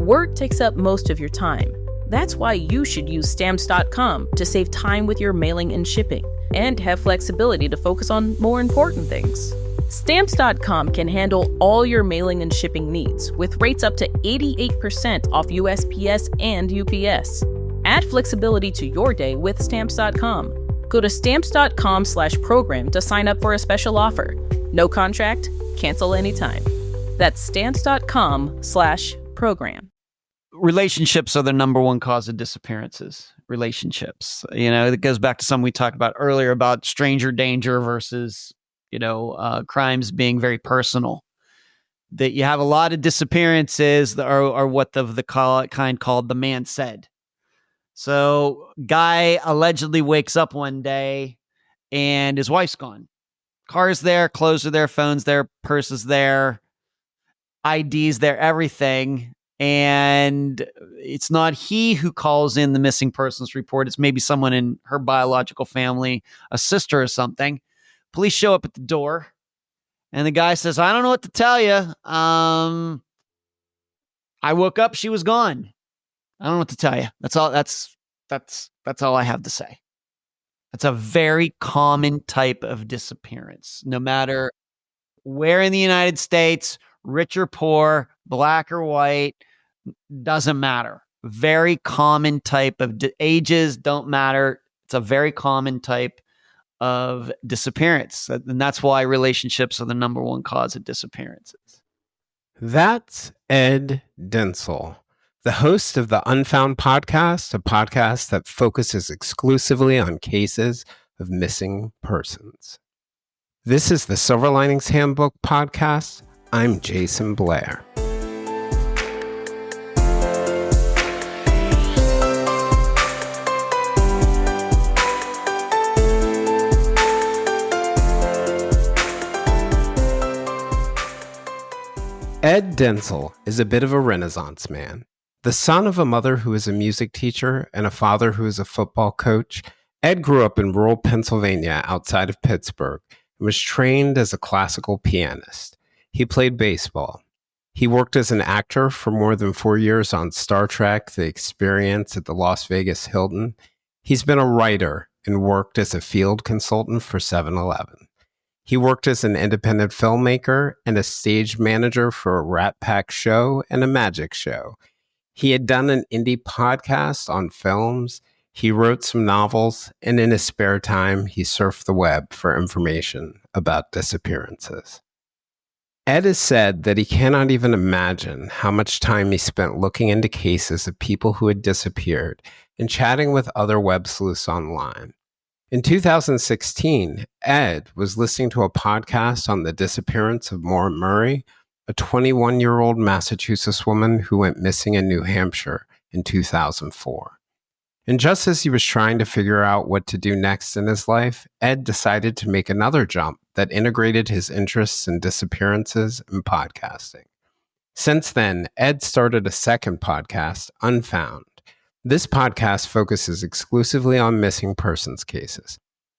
Work takes up most of your time. That's why you should use Stamps.com to save time with your mailing and shipping, and have flexibility to focus on more important things. Stamps.com can handle all your mailing and shipping needs with rates up to 88% off USPS and UPS. Add flexibility to your day with Stamps.com. Go to Stamps.com/program to sign up for a special offer. No contract, cancel anytime. That's Stamps.com/program. Relationships are the number one cause of disappearances. Relationships. It goes back to something we talked about earlier about stranger danger versus, crimes being very personal. That you have a lot of disappearances that are what the kind called the man said. So guy allegedly wakes up one day and his wife's gone. Car's there, clothes are there, phone's there, purse is there, ID's there, everything. And it's not he who calls in the missing persons report. It's maybe someone in her biological family, a sister or something. Police show up at the door and the guy says, I don't know what to tell you. I woke up, she was gone. I don't know what to tell you. That's all I have to say. It's a very common type of disappearance, no matter where in the United States, rich or poor, black or white, doesn't matter. Very common type of ages don't matter. It's a very common type of disappearance. And that's why relationships are the number one cause of disappearances. That's Ed Dentzel, the host of the Unfound podcast, a podcast that focuses exclusively on cases of missing persons. This is the Silver Linings Handbook podcast. I'm Jason Blair. Ed Dentzel is a bit of a Renaissance man. The son of a mother who is a music teacher and a father who is a football coach, Ed grew up in rural Pennsylvania outside of Pittsburgh and was trained as a classical pianist. He played baseball. He worked as an actor for more than 4 years on Star Trek: The Experience at the Las Vegas Hilton. He's been a writer and worked as a field consultant for 7-Eleven. He worked as an independent filmmaker and a stage manager for a Rat Pack show and a magic show. He had done an indie podcast on films. He wrote some novels, and in his spare time, he surfed the web for information about disappearances. Ed has said that he cannot even imagine how much time he spent looking into cases of people who had disappeared and chatting with other web sleuths online. In 2016, Ed was listening to a podcast on the disappearance of Maura Murray, a 21-year-old Massachusetts woman who went missing in New Hampshire in 2004. And just as he was trying to figure out what to do next in his life, Ed decided to make another jump that integrated his interests in disappearances and podcasting. Since then, Ed started a second podcast, Unfound. This podcast focuses exclusively on missing persons cases.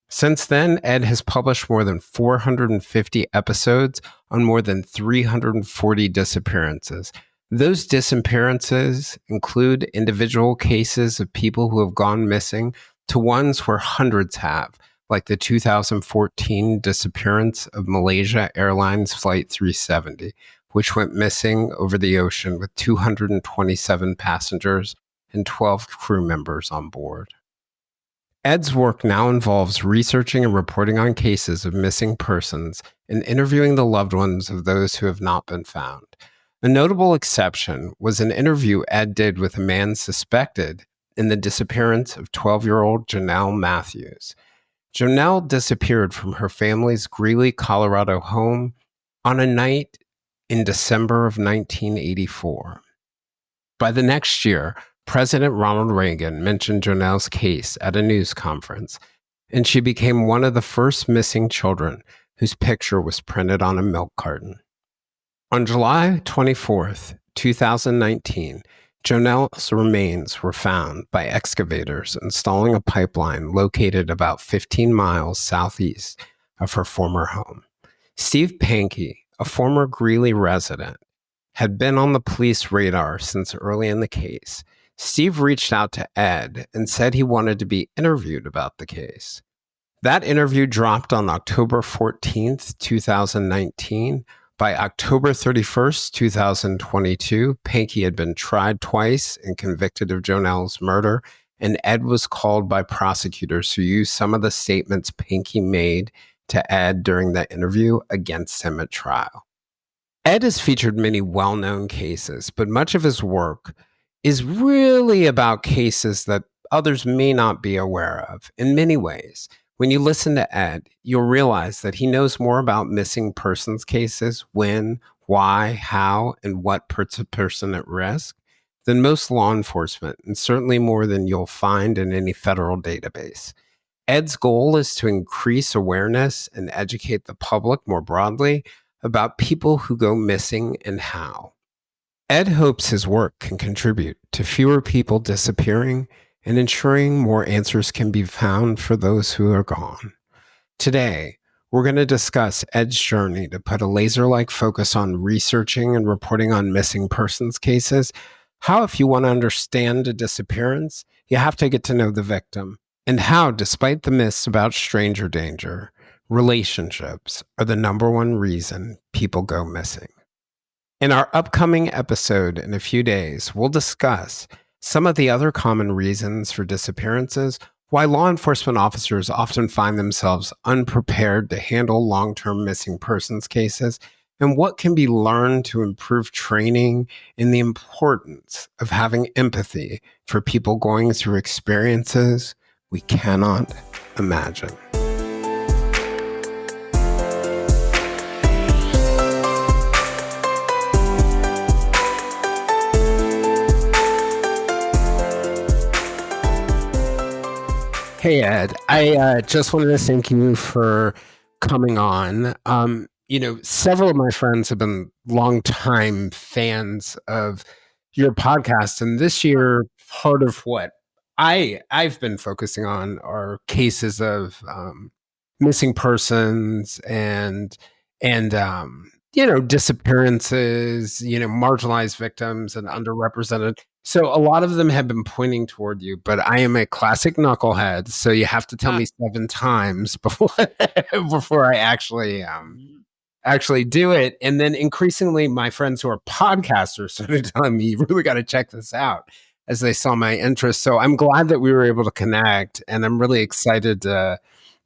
Since then, Ed has published more than 450 episodes on more than 340 disappearances. Those disappearances include individual cases of people who have gone missing to ones where hundreds have, like the 2014 disappearance of Malaysia Airlines Flight 370, which went missing over the ocean with 227 passengers and 12 crew members on board. Ed's work now involves researching and reporting on cases of missing persons and interviewing the loved ones of those who have not been found. A notable exception was an interview Ed did with a man suspected in the disappearance of 12-year-old Jonelle Matthews. Jonelle disappeared from her family's Greeley, Colorado home on a night in December of 1984. By the next year, President Ronald Reagan mentioned Jonelle's case at a news conference, and she became one of the first missing children whose picture was printed on a milk carton. On July 24th, 2019, Jonelle's remains were found by excavators installing a pipeline located about 15 miles southeast of her former home. Steve Pankey, a former Greeley resident, had been on the police radar since early in the case, Steve reached out to Ed and said he wanted to be interviewed about the case. That interview dropped on October 14th, 2019. By October 31st, 2022, Pankey had been tried twice and convicted of Jonelle's murder, and Ed was called by prosecutors who used some of the statements Pankey made to Ed during the interview against him at trial. Ed has featured many well-known cases, but much of his work is really about cases that others may not be aware of in many ways. When you listen to Ed, you'll realize that he knows more about missing persons cases, when, why, how, and what puts a person at risk than most law enforcement, and certainly more than you'll find in any federal database. Ed's goal is to increase awareness and educate the public more broadly about people who go missing and how. Ed hopes his work can contribute to fewer people disappearing and ensuring more answers can be found for those who are gone. Today, we're going to discuss Ed's journey to put a laser-like focus on researching and reporting on missing persons cases, how if you want to understand a disappearance, you have to get to know the victim, and how, despite the myths about stranger danger, relationships are the number one reason people go missing. In our upcoming episode in a few days, we'll discuss some of the other common reasons for disappearances, why law enforcement officers often find themselves unprepared to handle long-term missing persons cases, and what can be learned to improve training and the importance of having empathy for people going through experiences we cannot imagine. Hey, Ed, I just wanted to thank you for coming on. Several of my friends have been longtime fans of your podcast, and this year, part of what I've been focusing on are cases of missing persons and disappearances, marginalized victims and underrepresented. So a lot of them have been pointing toward you, but I am a classic knucklehead. So you have to tell me 7 times before I actually do it. And then increasingly my friends who are podcasters started telling me, you really got to check this out as they saw my interest. So I'm glad that we were able to connect, and I'm really excited to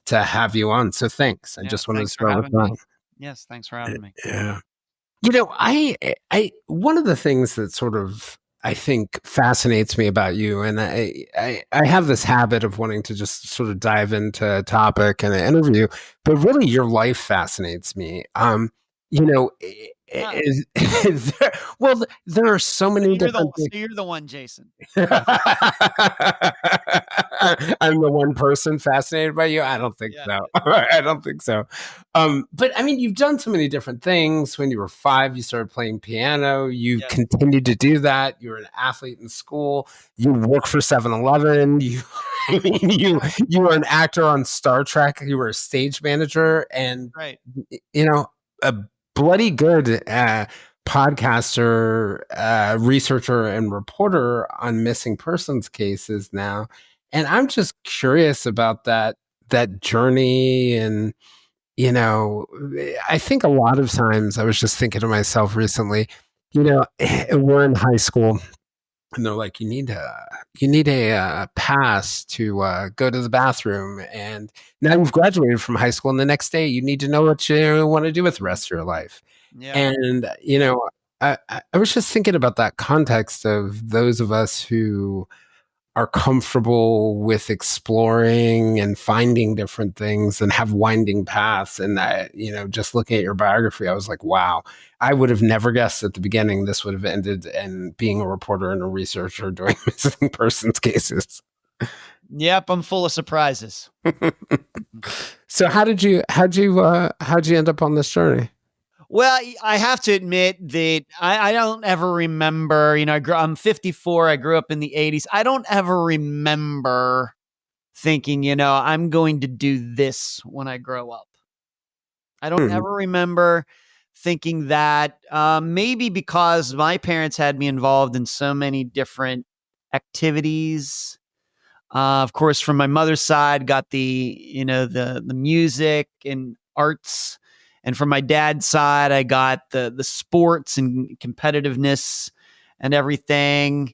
have you on. So thanks. I just wanted to start with that. Yes, thanks for having me. Yeah. I one of the things that sort of I think fascinates me about you, and I have this habit of wanting to just sort of dive into a topic and an interview, but really your life fascinates me. There are so many different things. So you're the one, Jason. I'm the one person fascinated by you. I don't think so. I don't think so. But I mean, you've done so many different things. When you were 5, you started playing piano. You continued to do that. You were an athlete in school. You work for 7-Eleven. You were an actor on Star Trek. You were a stage manager, and a bloody good podcaster, researcher, and reporter on missing persons cases now. And I'm just curious about that journey. And, I think a lot of times I was just thinking to myself recently, we're in high school and they're like, you need a pass to go to the bathroom. And now you've graduated from high school, and the next day you need to know what you want to do with the rest of your life. Yeah. And, I was just thinking about that context of those of us who are comfortable with exploring and finding different things and have winding paths. And that, just looking at your biography, I was like, wow, I would have never guessed at the beginning this would have ended in being a reporter and a researcher doing missing persons cases. Yep, I'm full of surprises. So how'd you end up on this journey? Well, I have to admit that I don't ever remember, I'm 54. I grew up in the 80s. I don't ever remember thinking, I'm going to do this when I grow up. I don't ever remember thinking that maybe because my parents had me involved in so many different activities. Of course, from my mother's side, got the music and arts, and from my dad's side, I got the sports and competitiveness and everything.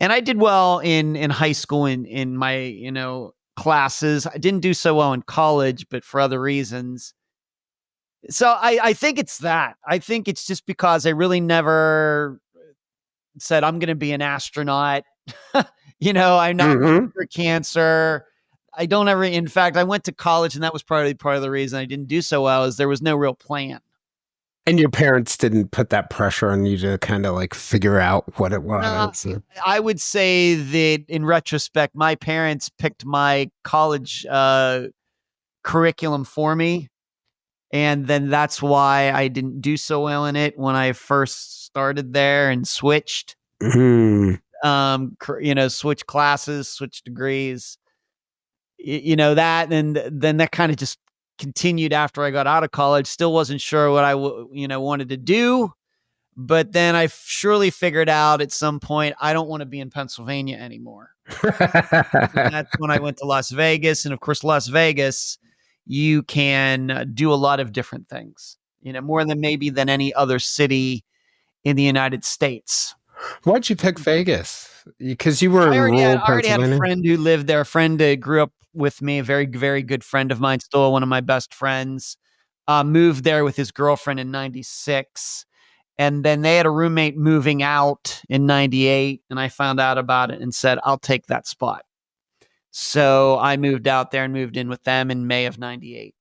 And I did well in high school in my classes. I didn't do so well in college, but for other reasons. So I think it's that. I think it's just because I really never said I'm going to be an astronaut. I'm not for cancer. I don't ever. In fact, I went to college, and that was probably part of the reason I didn't do so well. Is there was no real plan. And your parents didn't put that pressure on you to kind of like figure out what it was. I would say that in retrospect, my parents picked my college curriculum for me. And then that's why I didn't do so well in it when I first started there and switched. Switch classes, switch degrees. That, and then that kind of just continued after I got out of college. Still wasn't sure what I wanted to do, but then I surely figured out at some point I don't want to be in Pennsylvania anymore. And that's when I went to Las Vegas, and of course, Las Vegas, you can do a lot of different things, more than any other city in the United States. Why'd you pick Vegas? Because you were I already Pennsylvania? had a friend who lived there, a friend who grew up with me, a very, very good friend of mine, still one of my best friends, moved there with his girlfriend in 96. And then they had a roommate moving out in 98. And I found out about it and said, I'll take that spot. So I moved out there and moved in with them in May of 98.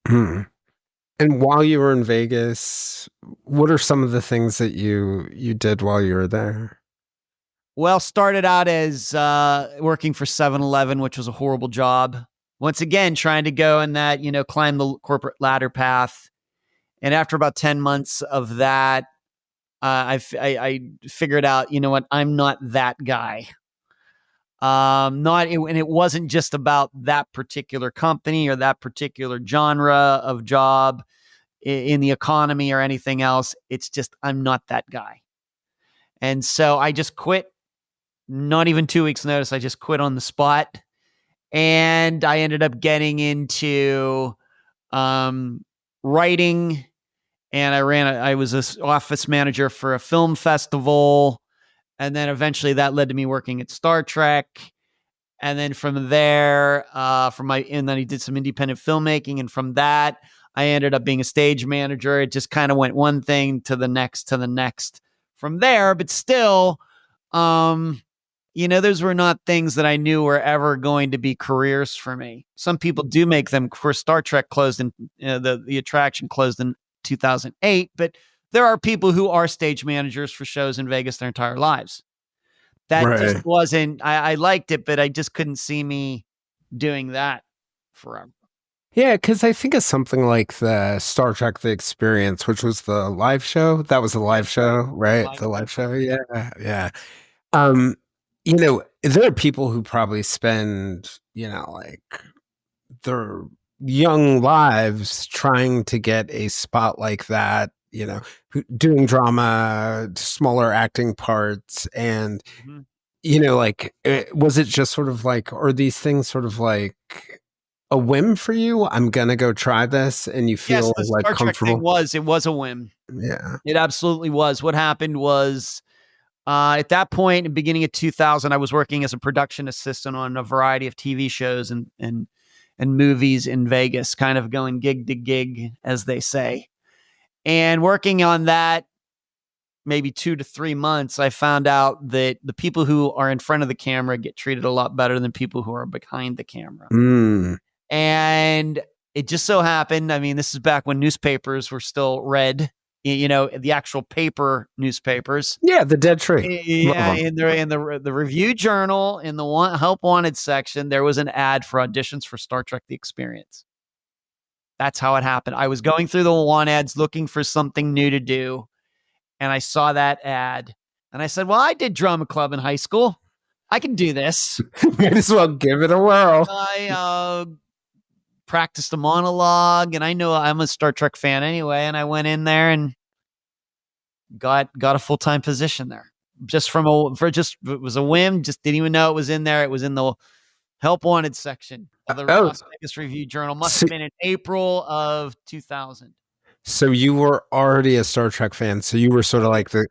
And while you were in Vegas, what are some of the things that you did while you were there? Well, started out as working for 7-Eleven, which was a horrible job. Once again, trying to go in that, climb the corporate ladder path. And after about 10 months of that, I figured out, what, I'm not that guy. And it wasn't just about that particular company or that particular genre of job in the economy or anything else. It's just, I'm not that guy. And so I just quit. Not even 2 weeks notice. I just quit on the spot. And I ended up getting into writing. And I was an office manager for a film festival. And then eventually that led to me working at Star Trek. And then from there, and then I did some independent filmmaking. And from that, I ended up being a stage manager. It just kind of went one thing to the next from there. But still, those were not things that I knew were ever going to be careers for me. Some people do make them. Of course, Star Trek closed in, the attraction closed in 2008, but there are people who are stage managers for shows in Vegas their entire lives. That just wasn't, I liked it, but I just couldn't see me doing that forever. Yeah, because I think of something like the Star Trek The Experience, which was the live show. That was the live show, right? The live show. Yeah. Yeah. There are people who probably spend, like their young lives trying to get a spot like that, doing drama, smaller acting parts. And, was it just sort of like, are these things sort of like a whim for you? I'm going to go try this. And you feel the like Star comfortable. Trek thing it was a whim. Yeah. It absolutely was. What happened was, at that point, in the beginning of 2000, I was working as a production assistant on a variety of TV shows and movies in Vegas, kind of going gig to gig, as they say. And working on that, maybe 2 to 3 months, I found out that the people who are in front of the camera get treated a lot better than people who are behind the camera. And it just so happened, this is back when newspapers were still read. The actual paper newspapers. Yeah, the Dead Tree. Yeah, in the Review Journal, in the Help Wanted section, there was an ad for auditions for Star Trek: The Experience. That's how it happened. I was going through the want ads looking for something new to do, and I saw that ad, and I said, "Well, I did drama club in high school. I can do this. Might as well give it a whirl." I practiced a monologue, and I know I'm a Star Trek fan anyway, and I went in there and got a full-time position there. Just it was a whim, just didn't even know it was in there. It was in the help wanted section of the Las Vegas Review-Journal. Must have been in April of 2000. So you were already a Star Trek fan. So you were sort of like the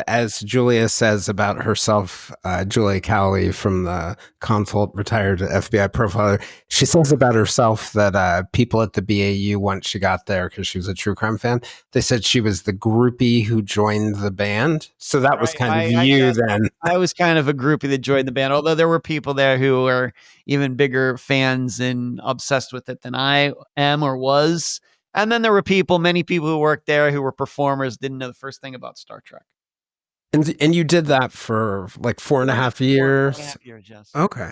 as Julia says about herself, Julia Cowley from the Consult, retired FBI profiler. She says about herself that people at the BAU, once she got there, because she was a true crime fan, they said she was the groupie who joined the band. So that was kind of you then. I was kind of a groupie that joined the band, although there were people there who were even bigger fans and obsessed with it than I am or was. And then there were many people who worked there who were performers, didn't know the first thing about Star Trek. And you did that for like 4.5 years? 4.5 years, yes. Okay.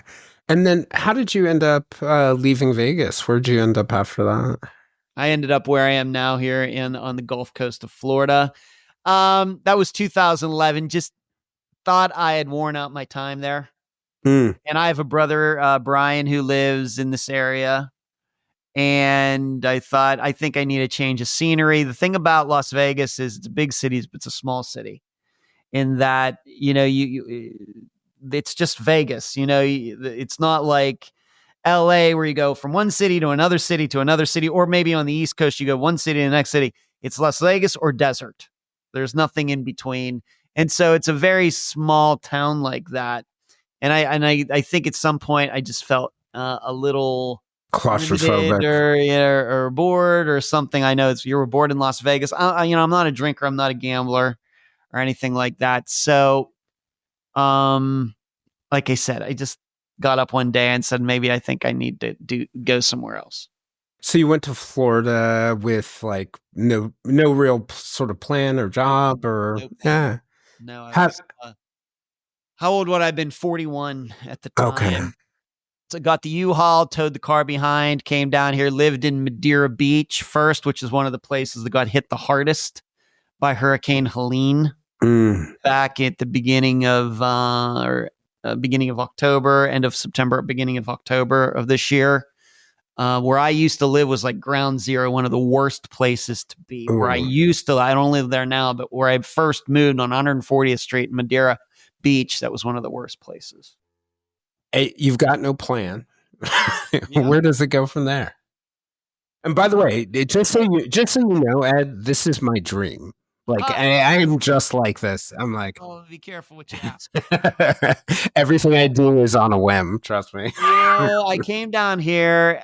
And then how did you end up leaving Vegas? Where'd you end up after that? I ended up where I am now here on the Gulf Coast of Florida. That was 2011. Just thought I had worn out my time there. And I have a brother, Brian, who lives in this area. And I thought, I think I need a change of scenery. The thing about Las Vegas is it's a big city, but it's a small city. In that, it's just Vegas. It's not like LA where you go from one city to another city to another city, or maybe on the East Coast, you go one city to the next city. It's Las Vegas or desert. There's nothing in between. And so it's a very small town like that. And I think at some point I just felt a little claustrophobic or bored or something. I know you were bored in Las Vegas. I'm not a drinker. I'm not a gambler or anything like that. So, like I said, I just got up one day and said, maybe I think I need to go somewhere else. So you went to Florida with like no real sort of plan or job or Nope. yeah. No. How old would I have been? 41 at the time. Okay. So got the U-Haul, towed the car behind, came down here, lived in Madeira Beach first, which is one of the places that got hit the hardest by Hurricane Helene back at the beginning of October, end of September, beginning of October of this year. Where I used to live was like ground zero, one of the worst places to be. Where I don't live there now, but where I first moved on 140th Street in Madeira Beach, that was one of the worst places. Hey, you've got no plan. Where does it go from there? And by the way, just so you know, Ed, this is my dream. Like I am just like this. I'm like, oh, be careful what you ask. Everything I do is on a whim. Trust me. I came down here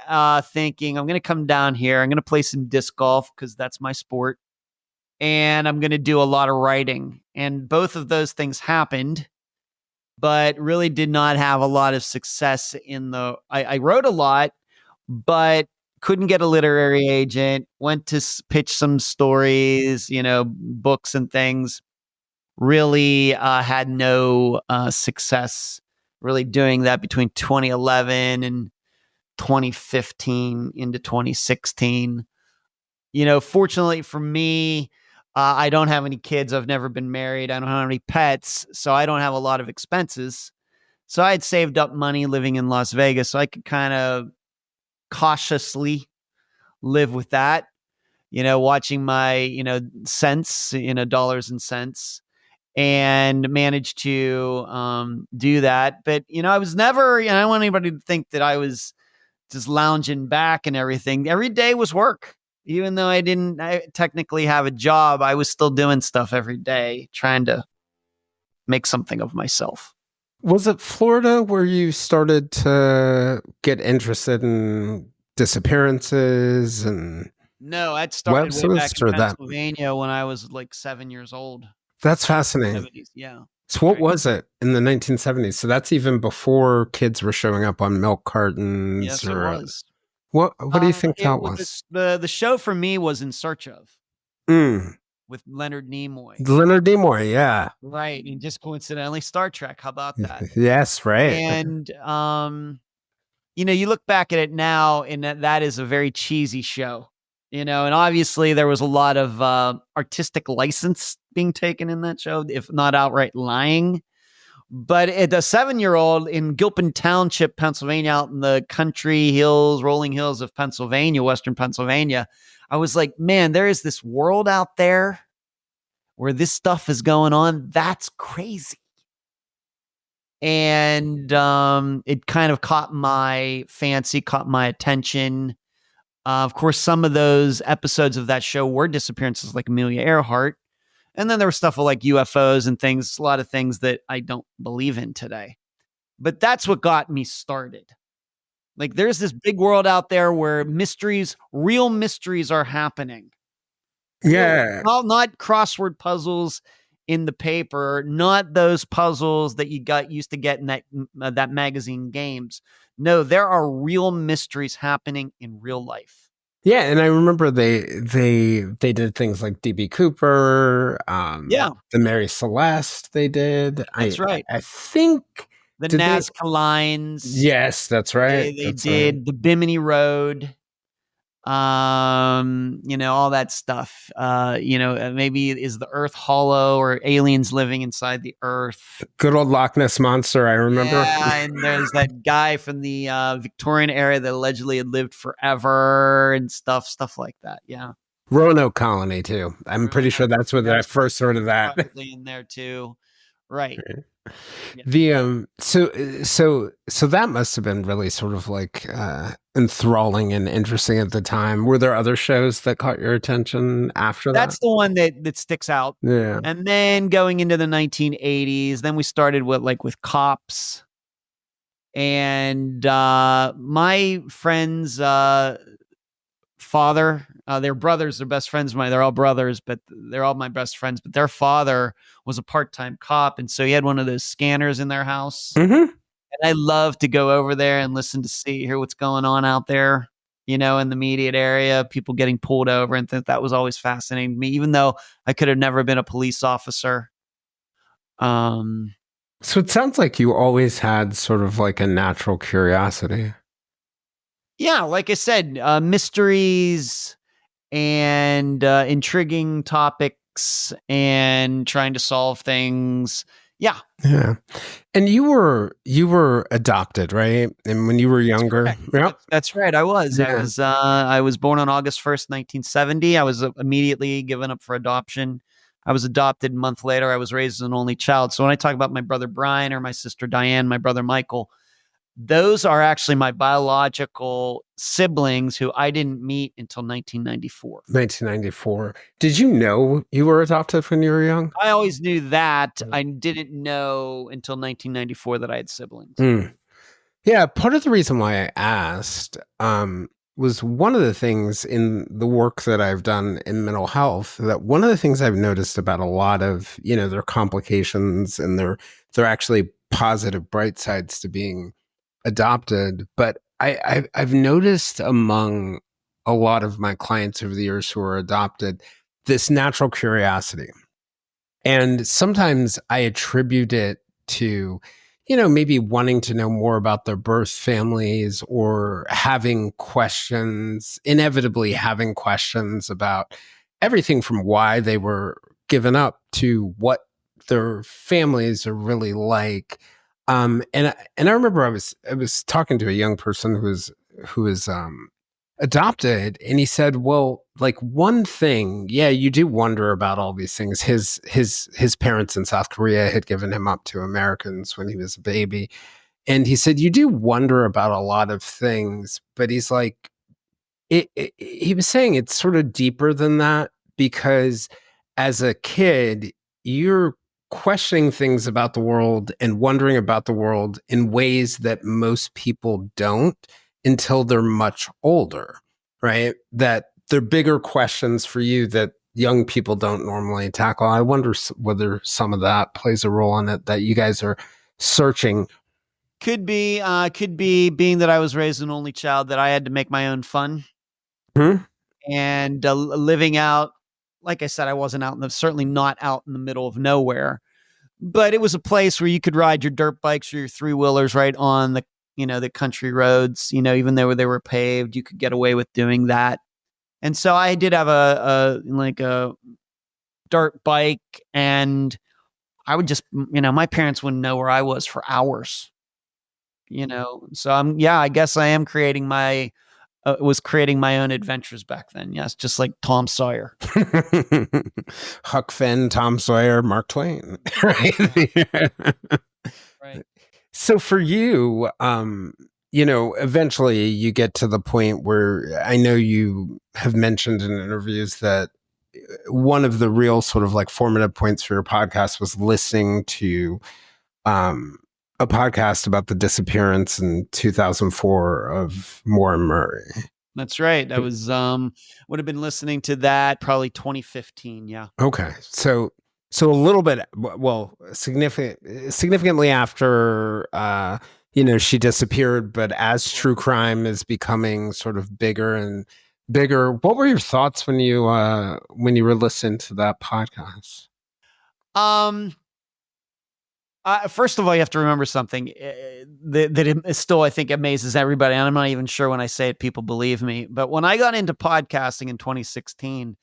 thinking I'm going to come down here. I'm going to play some disc golf because that's my sport, and I'm going to do a lot of writing. And both of those things happened, but really did not have a lot of success I wrote a lot, but couldn't get a literary agent, went to pitch some stories, books and things. Really had no success really doing that between 2011 and 2015 into 2016. Fortunately for me, I don't have any kids. I've never been married. I don't have any pets, so I don't have a lot of expenses. So I had saved up money living in Las Vegas, so I could kind of cautiously live with that, watching my, cents, dollars and cents, and managed to do that. But, I was never, I don't want anybody to think that I was just lounging back and everything. Every day was work. Even though I didn't technically have a job, I was still doing stuff every day, trying to make something of myself. Was it Florida where you started to get interested in disappearances and? No, I'd started way back in Pennsylvania when I was like 7 years old. That's fascinating. 70s, yeah. So what was it in the 1970s? So that's even before kids were showing up on milk cartons. Yes, it was. What do you think that was? The show for me was In Search Of. With Leonard Nimoy. Leonard Nimoy, yeah. Right. And just coincidentally, Star Trek. How about that? Yes, right. And, you look back at it now, and that is a very cheesy show, and obviously there was a lot of artistic license being taken in that show, if not outright lying, But at a 7-year-old in Gilpin Township, Pennsylvania, out in the country hills, rolling hills of Pennsylvania, Western Pennsylvania, I was like, man, there is this world out there where this stuff is going on. That's crazy. And it kind of caught my fancy, caught my attention. Of course, some of those episodes of that show were disappearances like Amelia Earhart. And then there was stuff like UFOs and things, a lot of things that I don't believe in today. But that's what got me started. Like, there's this big world out there where mysteries, real mysteries are happening. Yeah. Well, not crossword puzzles in the paper, not those puzzles that you got used to get in that magazine games. No, there are real mysteries happening in real life. Yeah, and I remember they did things like DB Cooper, the Mary Celeste. They did. That's right. I think the Nazca lines. Yes, that's right. They did the Bimini Road. All that stuff. Maybe is the Earth hollow or aliens living inside the Earth? Good old Loch Ness Monster, I remember. Yeah, and there's that guy from the Victorian era that allegedly had lived forever and stuff like that. Yeah. Roanoke Colony too. I'm pretty sure that's where I first heard of that. Probably in there too. Right. The so that must have been really sort of like enthralling and interesting at the time. Were there other shows that caught your attention after that? That's the one that sticks out. Yeah. And then going into the 1980s, then we started with Cops. And my friend's father, they're brothers, they're best friends of mine. They're all brothers, but they're all my best friends. But their father was a part-time cop. And so he had one of those scanners in their house. Mm-hmm. And I love to go over there and listen to hear what's going on out there, in the immediate area, people getting pulled over, and that was always fascinating to me, even though I could have never been a police officer. So it sounds like you always had sort of like a natural curiosity. Yeah, like I said, mysteries and intriguing topics and trying to solve things. Yeah. Yeah. And you were adopted, right? And when you were younger. Yeah. That's right. I was. Yeah. I was born on August 1st, 1970. I was immediately given up for adoption. I was adopted a month later. I was raised as an only child. So when I talk about my brother Brian or my sister Diane, my brother Michael, those are actually my biological siblings who I didn't meet until 1994. 1994. Did you know you were adopted when you were young? I always knew that. I didn't know until 1994 that I had siblings. Yeah, part of the reason why I asked was one of the things in the work that I've done in mental health, that one of the things I've noticed about a lot of, their complications and they're actually positive bright sides to being adopted. But I've noticed among a lot of my clients over the years who are adopted, this natural curiosity. And sometimes I attribute it to, maybe wanting to know more about their birth families or inevitably having questions about everything from why they were given up to what their families are really like. And I remember I was talking to a young person who was adopted, and he said, well, like one thing, yeah, you do wonder about all these things. His parents in South Korea had given him up to Americans when he was a baby. And he said, you do wonder about a lot of things, but he's like, he was saying it's sort of deeper than that, because as a kid, you're questioning things about the world and wondering about the world in ways that most people don't until they're much older, right? That they're bigger questions for you that young people don't normally tackle. I wonder whether some of that plays a role in it, that you guys are searching. Could be being that I was raised an only child, that I had to make my own fun. And living out, like I said, I wasn't certainly not out in the middle of nowhere, but it was a place where you could ride your dirt bikes or your three-wheelers right on the country roads, even though they were paved, you could get away with doing that. And so I did have a dirt bike, and I would just, my parents wouldn't know where I was for hours, So I guess I am creating was creating my own adventures back then. Yes. Just like Tom Sawyer. Huck Finn, Tom Sawyer, Mark Twain. Right. Right. So for you, eventually you get to the point where I know you have mentioned in interviews that one of the real sort of like formative points for your podcast was listening to a podcast about the disappearance in 2004 of Maura Murray. That's right. I was would have been listening to that probably 2015. Yeah. Okay. So a little bit, significantly after she disappeared, but as true crime is becoming sort of bigger and bigger, what were your thoughts when you were listening to that podcast? First of all, you have to remember something that it still, I think, amazes everybody. And I'm not even sure when I say it, people believe me. But when I got into podcasting in 2016,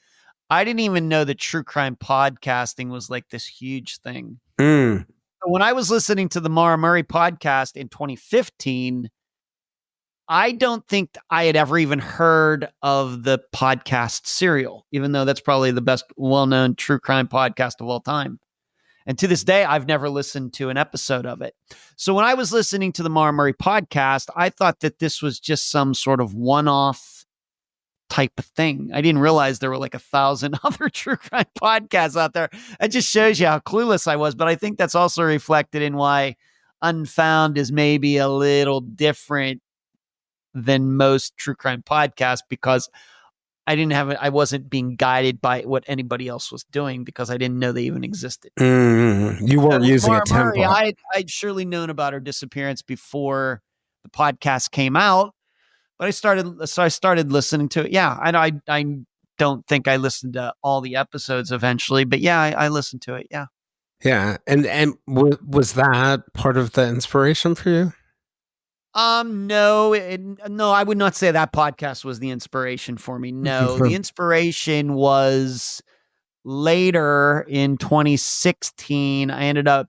I didn't even know that true crime podcasting was like this huge thing. So when I was listening to the Maura Murray podcast in 2015, I don't think I had ever even heard of the podcast Serial, even though that's probably the best well-known true crime podcast of all time. And to this day, I've never listened to an episode of it. So when I was listening to the Maura Murray podcast, I thought that this was just some sort of one-off type of thing. I didn't realize there were like 1,000 other true crime podcasts out there. It just shows you how clueless I was. But I think that's also reflected in why Unfound is maybe a little different than most true crime podcasts, because I wasn't being guided by what anybody else was doing because I didn't know they even existed. You weren't using a template. I'd surely known about her disappearance before the podcast came out, but I started listening to it. Yeah. I don't think I listened to all the episodes eventually, but yeah, I listened to it. Yeah. Yeah. And was that part of the inspiration for you? No, I would not say that podcast was the inspiration for me. No, the inspiration was later in 2016. I ended up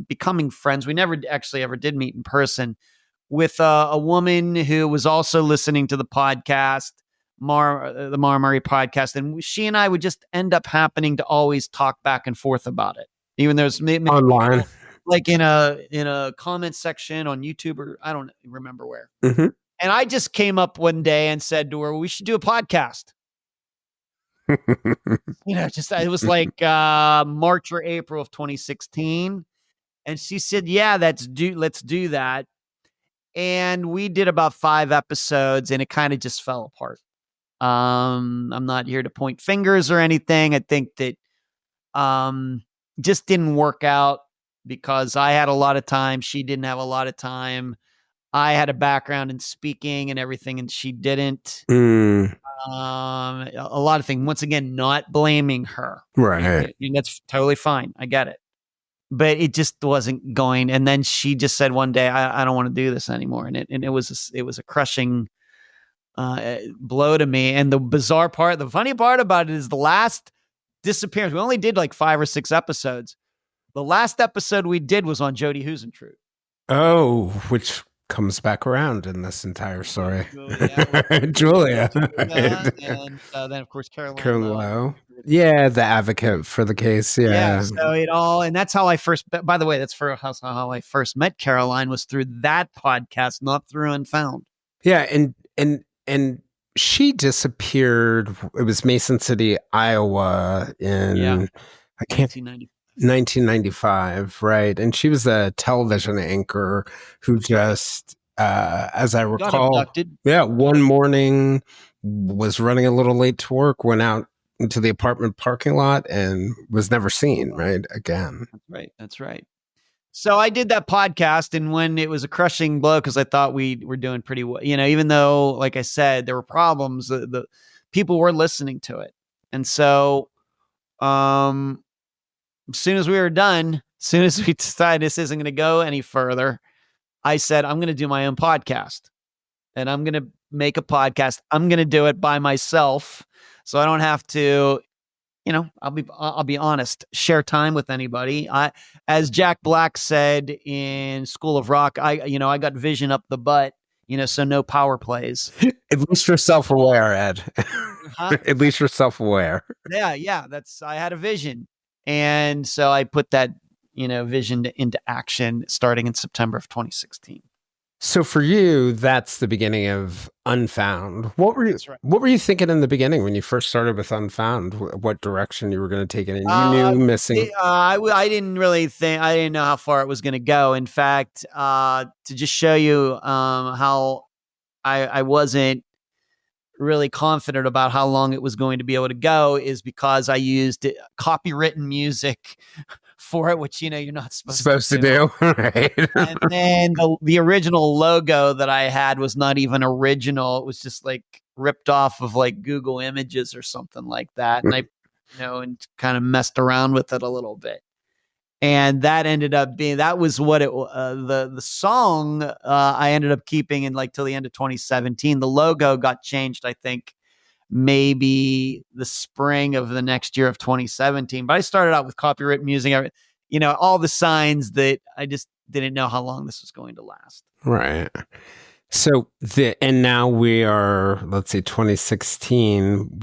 becoming friends. We never actually ever did meet in person, with a woman who was also listening to the podcast, the Maura Murray podcast, and she and I would just end up happening to always talk back and forth about it, even though it's online. Like in a comment section on YouTube, or I don't remember where. Mm-hmm. And I just came up one day and said to her, we should do a podcast. It was like March or April of 2016. And she said, yeah, let's do that. And we did about 5 episodes and it kind of just fell apart. I'm not here to point fingers or anything. I think that just didn't work out, because I had a lot of time. She didn't have a lot of time. I had a background in speaking and everything, and she didn't. A lot of things. Once again, not blaming her. Right. That's totally fine. I get it. But it just wasn't going. And then she just said one day, I don't want to do this anymore. And it was a crushing blow to me. And the funny part about it is the last disappearance. We only did like 5 or 6 episodes. The last episode we did was on Jody Huisentruit. Oh, which comes back around in this entire story. Julia. And then, of course, Caroline Lowe. Yeah, the advocate for the case. Yeah. So and that's how I first, by the way, that's how I first met Caroline, was through that podcast, not through Unfound. Yeah. And she disappeared. It was Mason City, Iowa in 1995, right? And she was a television anchor who just, as I recall, one morning was running a little late to work, went out into the apartment parking lot and was never seen, right? Again. That's right. So I did that podcast, and when it was a crushing blow, because I thought we were doing pretty well, even though, like I said, there were problems, the people were listening to it. And so, as soon as we were done, as soon as we decided this isn't going to go any further, I said, I'm going to do my own podcast, and I'm going to make a podcast. I'm going to do it by myself, so I don't have to I'll be honest, share time with anybody. As Jack Black said in School of Rock, I got vision up the butt, so no power plays. At least you're self-aware, Ed. Huh? At least you're self-aware. Yeah. I had a vision. And so I put that, vision into action starting in September of 2016. So for you, that's the beginning of Unfound. What were you? That's right. What were you thinking in the beginning when you first started with Unfound? What direction you were going to take it in? You knew missing. I didn't really think. I didn't know how far it was going to go. In fact, to just show you how I wasn't really confident about how long it was going to be able to go, is because I used copywritten music for it, which you're not supposed to do. Right. And then the original logo that I had was not even original. It was just like ripped off of like Google Images or something like that. And I, and kind of messed around with it a little bit. And that ended up being, that was what the song I ended up keeping in like till the end of 2017. The logo got changed, I think, maybe the spring of the next year of 2017. But I started out with copyright music, all the signs that I just didn't know how long this was going to last. Right. So and now we are, let's see, 2016.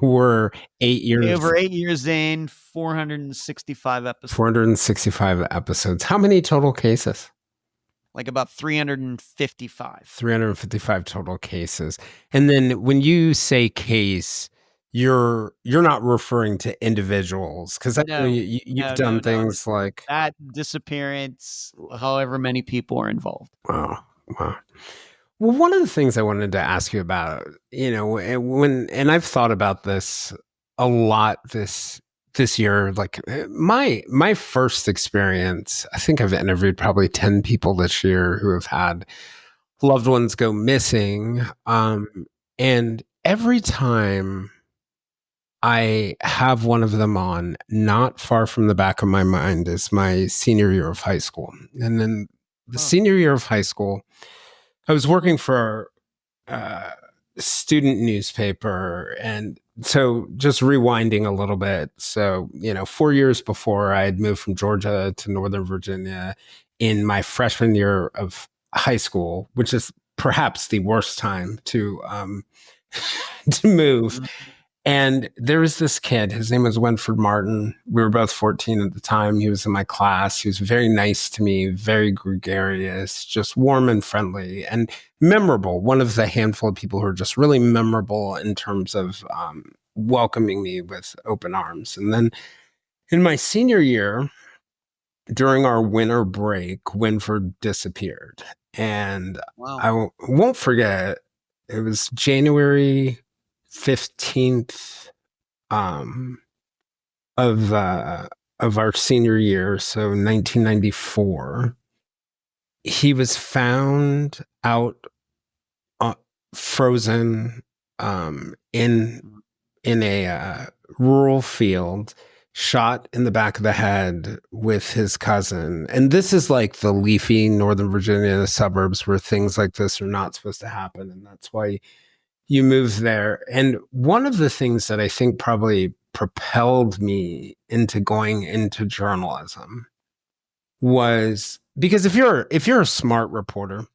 We're 8 years. Over 8 years in, 465 episodes. 465 episodes. How many total cases? Like about 355. 355 total cases. And then when you say case, you're not referring to individuals, because you've done things like that disappearance, however many people are involved. Wow. Well, one of the things I wanted to ask you about, and I've thought about this a lot this year, like my first experience, I think I've interviewed probably 10 people this year who have had loved ones go missing. And every time I have one of them on, not far from the back of my mind is my senior year of high school. And then the senior year of high school, I was working for a student newspaper. And so just rewinding a little bit. So, 4 years before, I had moved from Georgia to Northern Virginia in my freshman year of high school, which is perhaps the worst time to move. And there was this kid, his name was Winford Martin. We were both 14 at the time. He was in my class. He was very nice to me, very gregarious, just warm and friendly and memorable. One of the handful of people who are just really memorable in terms of welcoming me with open arms. And then in my senior year, during our winter break, Winford disappeared. And I won't forget, it was January 15th of our senior year, so 1994. He was found out frozen in a rural field, shot in the back of the head with his cousin. And this is like the leafy Northern Virginia suburbs where things like this are not supposed to happen, and that's why you moved there. And one of the things that I think probably propelled me into going into journalism was because if you're a smart reporter,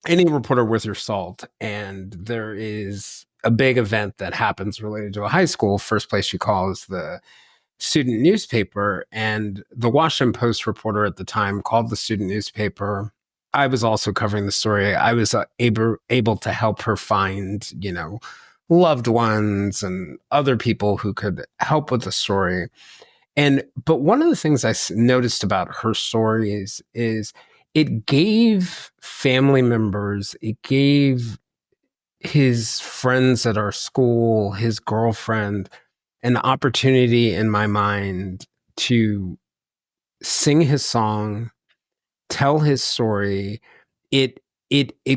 any reporter worth your salt, and there is a big event that happens related to a high school, first place you call is the student newspaper. And the Washington Post reporter at the time called the student newspaper. I was also covering the story. I was able to help her find, loved ones and other people who could help with the story. But one of the things I noticed about her stories is it gave family members, it gave his friends at our school, his girlfriend, an opportunity in my mind to sing his song, tell his story. It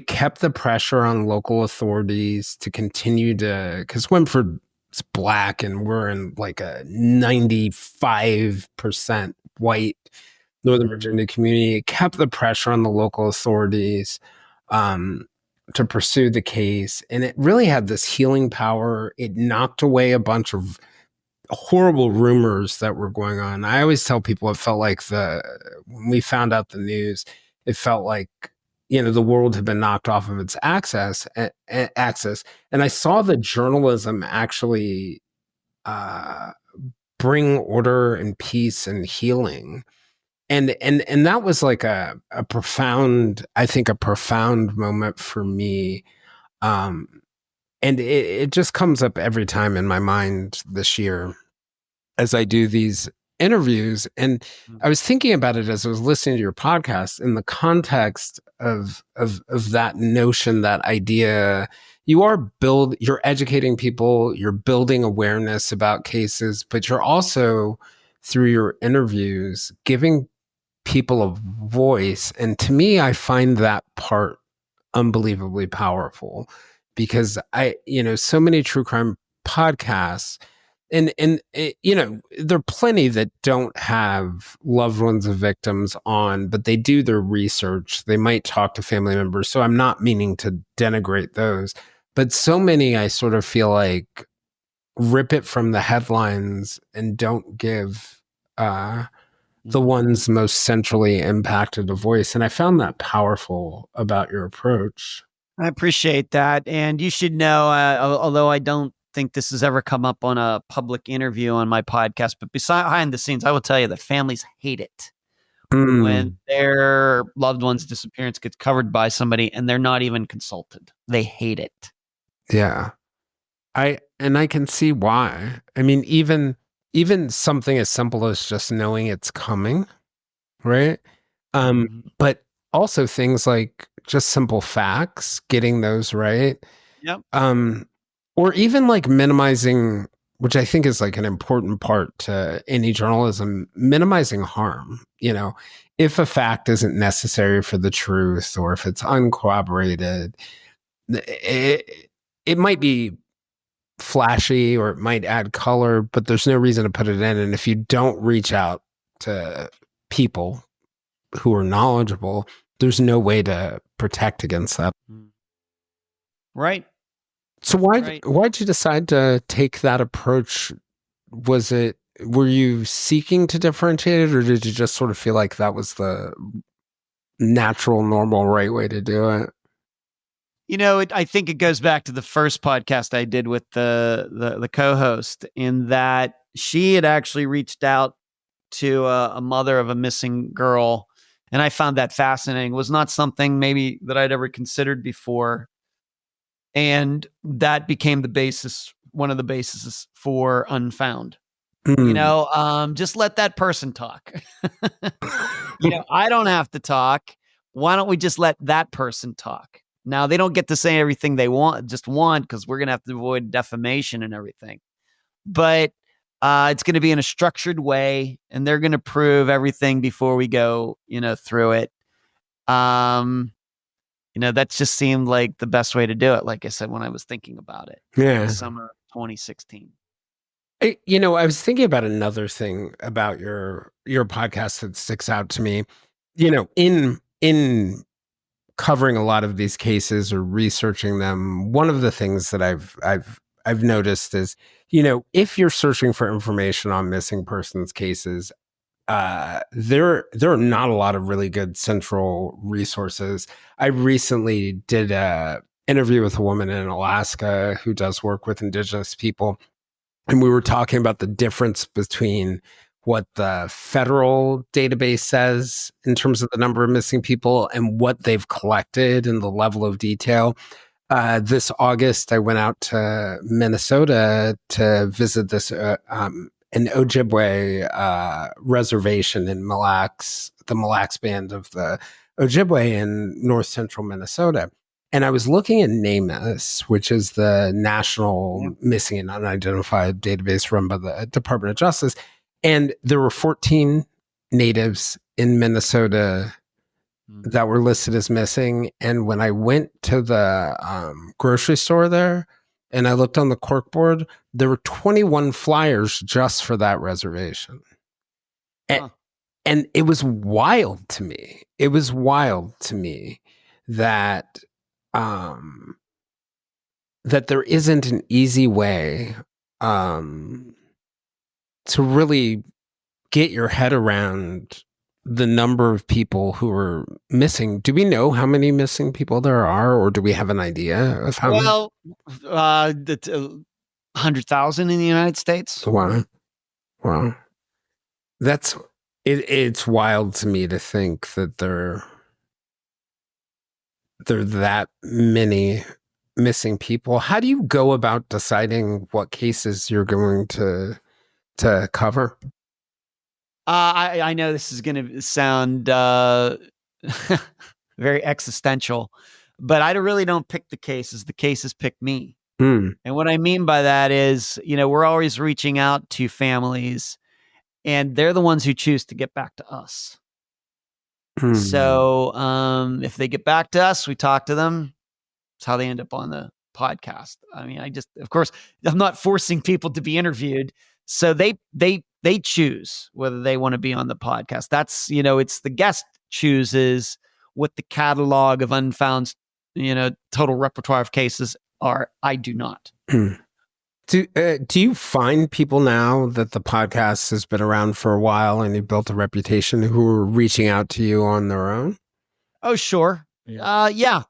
kept the pressure on local authorities to continue to, because Winford's Black and we're in like a 95% white Northern Virginia community. It kept the pressure on the local authorities to pursue the case. And it really had this healing power. It knocked away a bunch of horrible rumors that were going on. I always tell people it felt like when we found out the news, it felt like, the world had been knocked off of its axis. And I saw the journalism actually bring order and peace and healing. And that was like a profound, I think, a profound moment for me. And it just comes up every time in my mind this year as I do these interviews. And I was thinking about it as I was listening to your podcast in the context of that notion, that idea. You're educating people, you're building awareness about cases, but you're also, through your interviews, giving people a voice. And to me, I find that part unbelievably powerful, because so many true crime podcasts, and there are plenty that don't have loved ones of victims on, but they do their research. They might talk to family members. So I'm not meaning to denigrate those, but so many, I sort of feel like, rip it from the headlines and don't give the ones most centrally impacted a voice. And I found that powerful about your approach. I appreciate that. And you should know, although I don't think this has ever come up on a public interview on my podcast, but behind the scenes, I will tell you that families hate it when their loved one's disappearance gets covered by somebody and they're not even consulted. They hate it. Yeah. I can see why. I mean, even something as simple as just knowing it's coming, right? But also things like just simple facts, getting those right. Yep. Or even like minimizing, which I think is like an important part to any journalism, minimizing harm. If a fact isn't necessary for the truth, or if it's uncorroborated, it might be flashy or it might add color, but there's no reason to put it in. And if you don't reach out to people who are knowledgeable, there's no way to protect against that. Right. So why'd you decide to take that approach? Were you seeking to differentiate it, or did you just sort of feel like that was the natural, normal, right way to do it? I think it goes back to the first podcast I did with the co-host, in that she had actually reached out to a mother of a missing girl. And I found that fascinating. It was not something maybe that I'd ever considered before. And that became one of the bases for Unfound. Just let that person talk. I don't have to talk. Why don't we just let that person talk? Now, they don't get to say everything they want, because we're going to have to avoid defamation and everything. But it's going to be in a structured way, and they're going to prove everything before we go, through it. That just seemed like the best way to do it. Like I said, when I was thinking about it, in summer 2016. I was thinking about another thing about your podcast that sticks out to me. In covering a lot of these cases or researching them, one of the things that I've noticed is, if you're searching for information on missing persons cases, there are not a lot of really good central resources. I recently did a interview with a woman in Alaska who does work with Indigenous people, and we were talking about the difference between what the federal database says in terms of the number of missing people and what they've collected and the level of detail. This August, I went out to Minnesota to visit an Ojibwe reservation in the Mille Lacs Band of the Ojibwe in north central Minnesota. And I was looking at NamUs, which is the National Missing and Unidentified Database run by the Department of Justice. And there were 14 natives in Minnesota that were listed as missing. And when I went to the grocery store there and I looked on the corkboard, there were 21 flyers just for that reservation. And it was wild to me. It was wild to me that that there isn't an easy way really get your head around the number of people who are missing. Do we know how many missing people there are, or do we have an idea of how many? Well, 100,000 in the United States. Wow. That's it. It's wild to me to think that there are that many missing people. How do you go about deciding what cases you're going to cover? I know this is going to sound very existential, but I really don't pick the cases. The cases pick me. And what I mean by that is, we're always reaching out to families, and they're the ones who choose to get back to us. So if they get back to us, we talk to them. That's how they end up on the podcast. I mean, of course, I'm not forcing people to be interviewed. So they choose whether they want to be on the podcast. That's, it's the guest chooses what the catalog of Unfound, total repertoire of cases are. I do not. Do you find people now that the podcast has been around for a while and you've built a reputation who are reaching out to you on their own? Oh, sure. Yeah,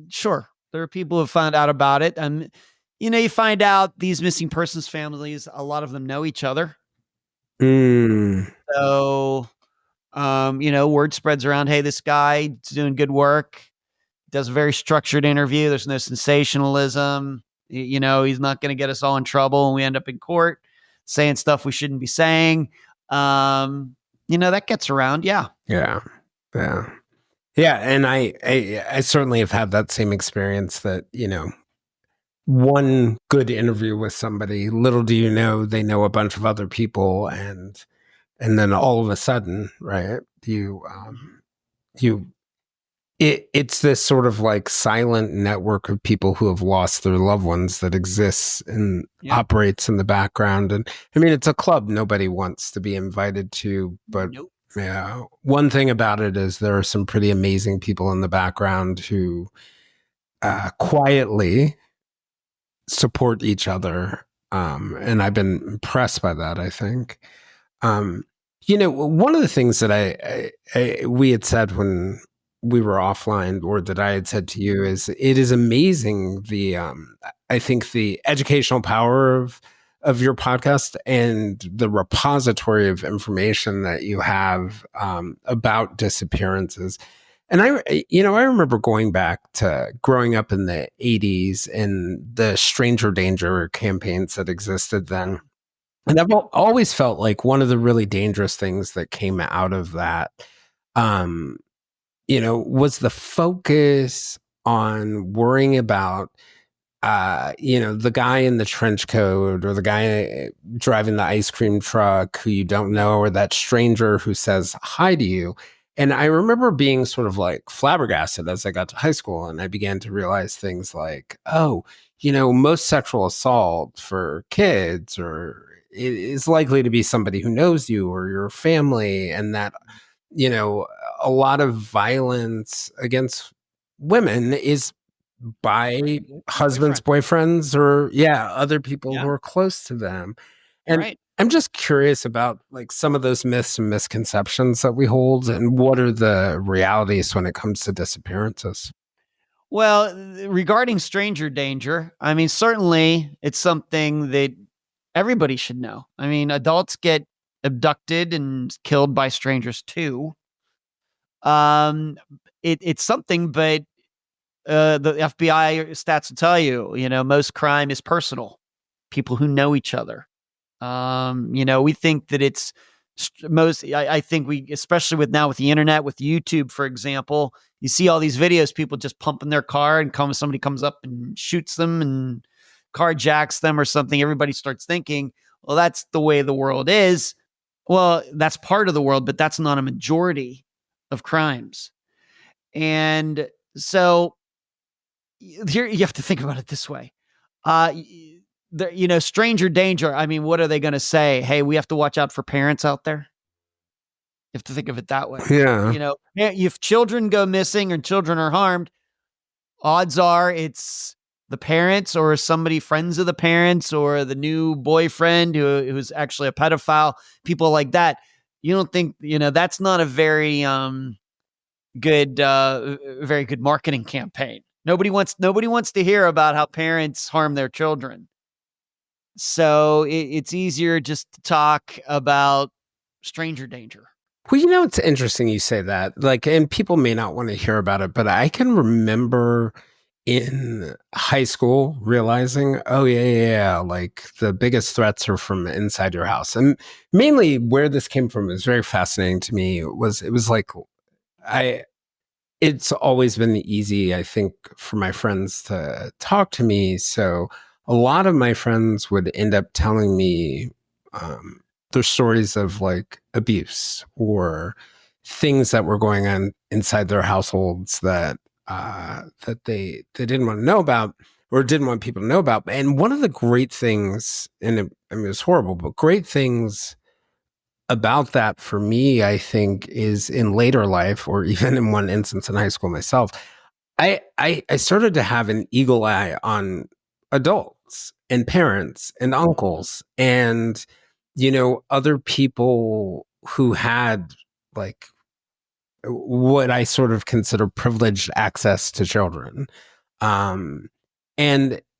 sure. There are people who have found out about it. And, you find out these missing persons families, a lot of them know each other. So, word spreads around, hey, this guy's doing good work. Does a very structured interview. There's no sensationalism. He's not going to get us all in trouble and we end up in court saying stuff we shouldn't be saying. That gets around. Yeah. And I certainly have had that same experience that, one good interview with somebody, little do you know, they know a bunch of other people. And then all of a sudden, right, it's this sort of like silent network of people who have lost their loved ones that exists and operates in the background. And I mean, it's a club nobody wants to be invited to, but yeah, one thing about it is there are some pretty amazing people in the background who quietly support each other. And I've been impressed by that, I think. One of the things that we had said when we were offline, or that I had said to you, is it is amazing I think the educational power of your podcast and the repository of information that you have about disappearances. And I remember going back to growing up in the 80s and the stranger danger campaigns that existed then. And I've always felt like one of the really dangerous things that came out of that, was the focus on worrying about, the guy in the trench coat or the guy driving the ice cream truck who you don't know, or that stranger who says hi to you. And I remember being sort of like flabbergasted as I got to high school and I began to realize things like, most sexual assault for kids is likely to be somebody who knows you or your family, and that, a lot of violence against women is by husbands, boyfriends, or other people who are close to them. And I'm just curious about like some of those myths and misconceptions that we hold, and what are the realities when it comes to disappearances? Well, regarding stranger danger, I mean, certainly it's something that everybody should know. I mean, adults get abducted and killed by strangers too. It's something, but the FBI stats will tell you, most crime is personal. People who know each other. We think that it's I think especially with the internet, with YouTube, for example, you see all these videos, people just pumping their car and somebody comes up and shoots them and carjacks them or something. Everybody starts thinking, well, that's the way the world is. Well, that's part of the world, but that's not a majority of crimes. And so here you have to think about it this way. Stranger danger. I mean, what are they going to say? Hey, we have to watch out for parents out there. You have to think of it that way. Yeah. If children go missing or children are harmed, odds are it's the parents or somebody friends of the parents or the new boyfriend who's actually a pedophile, people like that, you don't think, that's not a very very good marketing campaign. Nobody wants to hear about how parents harm their children. So it's easier just to talk about stranger danger. Well, it's interesting you say that. Like, and people may not want to hear about it, but I can remember in high school realizing, oh yeah, like the biggest threats are from inside your house. And mainly where this came from is very fascinating to me. It was like it's always been easy, I think, for my friends to talk to me. So a lot of my friends would end up telling me their stories of like abuse or things that were going on inside their households that they didn't want to know about or didn't want people to know about. And one of the great things, and it was horrible, but great things about that for me, I think, is in later life, or even in one instance in high school myself, I started to have an eagle eye on adults and parents and uncles and, other people who had like what I sort of consider privileged access to children. And